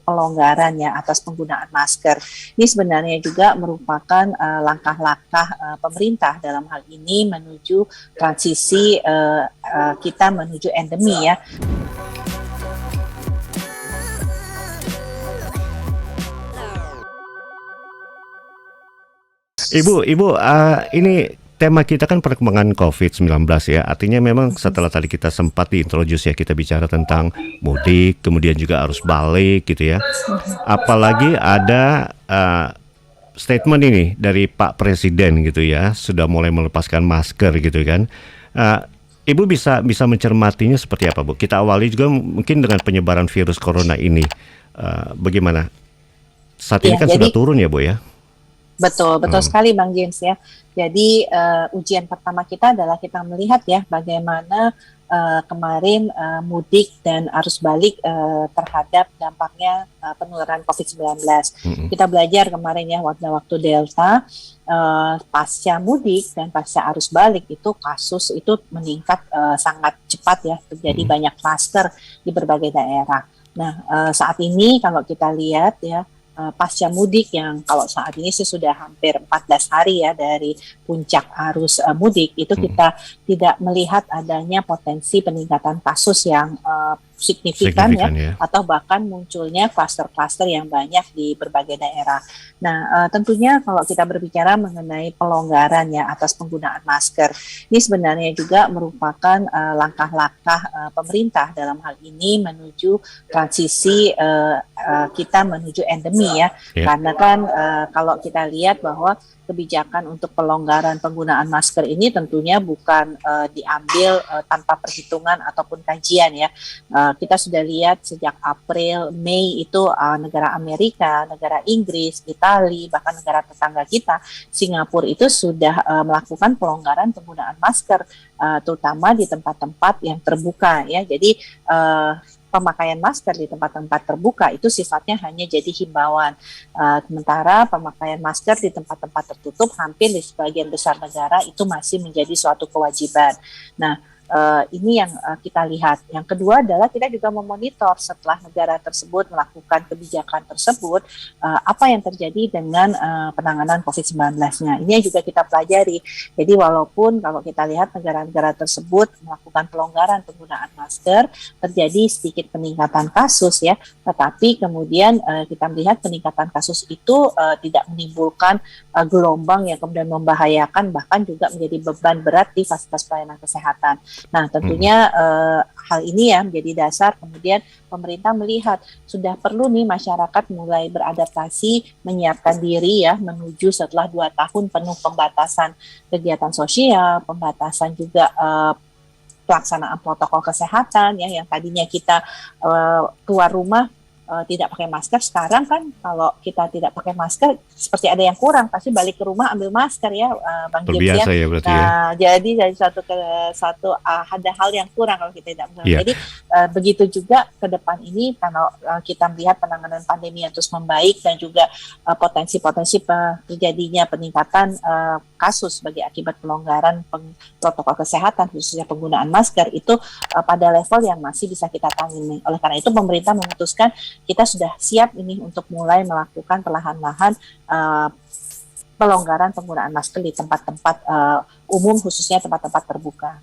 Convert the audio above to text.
pelonggaran ya atas penggunaan masker. Ini sebenarnya juga merupakan langkah-langkah pemerintah dalam hal ini menuju transisi kita menuju endemi ya. Ibu, ini tema kita kan perkembangan COVID-19 ya. Artinya memang setelah tadi kita sempat diintroduce ya, kita bicara tentang mudik, kemudian juga arus balik gitu ya. Apalagi ada statement ini dari Pak Presiden gitu ya, sudah mulai melepaskan masker gitu kan. Ibu bisa mencermatinya seperti apa, Bu? Kita awali juga mungkin dengan penyebaran virus corona ini. Bagaimana? Saat ini kan sudah turun ya, Bu ya? Betul sekali Bang James ya. Jadi ujian pertama kita adalah kita melihat ya bagaimana kemarin mudik dan arus balik terhadap dampaknya penularan COVID-19. Kita belajar kemarin ya waktu Delta, pasca mudik dan pasca arus balik itu kasus itu meningkat sangat cepat ya, terjadi banyak klaster di berbagai daerah. Nah saat ini kalau kita lihat ya, pasca mudik yang kalau saat ini sih sudah hampir 14 hari ya dari puncak arus mudik itu kita tidak melihat adanya potensi peningkatan kasus yang signifikan ya, atau bahkan munculnya klaster-klaster yang banyak di berbagai daerah. Nah, tentunya kalau kita berbicara mengenai pelonggaran ya atas penggunaan masker, ini sebenarnya juga merupakan langkah-langkah pemerintah dalam hal ini menuju transisi kita menuju endemi ya. Karena kan kalau kita lihat bahwa kebijakan untuk pelonggaran penggunaan masker ini tentunya bukan diambil tanpa perhitungan ataupun kajian ya. Kita sudah lihat sejak April, Mei itu negara Amerika, negara Inggris, Italia, bahkan negara tetangga kita, Singapura itu sudah melakukan pelonggaran penggunaan masker, terutama di tempat-tempat yang terbuka ya. Jadi pemakaian masker di tempat-tempat terbuka itu sifatnya hanya jadi himbauan. Sementara pemakaian masker di tempat-tempat tertutup hampir di sebagian besar negara itu masih menjadi suatu kewajiban. Nah, ini yang kita lihat. Yang kedua adalah kita juga memonitor setelah negara tersebut melakukan kebijakan tersebut, apa yang terjadi dengan penanganan COVID-19-nya. Ini yang juga kita pelajari. Jadi walaupun kalau kita lihat negara-negara tersebut melakukan pelonggaran penggunaan masker, terjadi sedikit peningkatan kasus ya, tetapi kemudian kita melihat peningkatan kasus itu tidak menimbulkan gelombang yang kemudian membahayakan, bahkan juga menjadi beban berat di fasilitas pelayanan kesehatan. Nah, tentunya hal ini ya menjadi dasar kemudian pemerintah melihat sudah perlu nih masyarakat mulai beradaptasi, menyiapkan diri ya menuju setelah 2 tahun penuh pembatasan kegiatan sosial, pembatasan juga pelaksanaan protokol kesehatan ya, yang tadinya kita keluar rumah tidak pakai masker, sekarang kan kalau kita tidak pakai masker seperti ada yang kurang, pasti balik ke rumah ambil masker ya, Bang James ya. Berarti nah, jadi dari satu ada hal yang kurang kalau kita tidak menggunakan. Jadi begitu juga ke depan ini kalau kita melihat penanganan pandemi yang terus membaik dan juga potensi-potensi terjadinya peningkatan kasus sebagai akibat pelonggaran protokol kesehatan khususnya penggunaan masker itu pada level yang masih bisa kita tangani. Oleh karena itu pemerintah memutuskan kita sudah siap ini untuk mulai melakukan perlahan-lahan pelonggaran penggunaan masker di tempat-tempat umum khususnya tempat-tempat terbuka.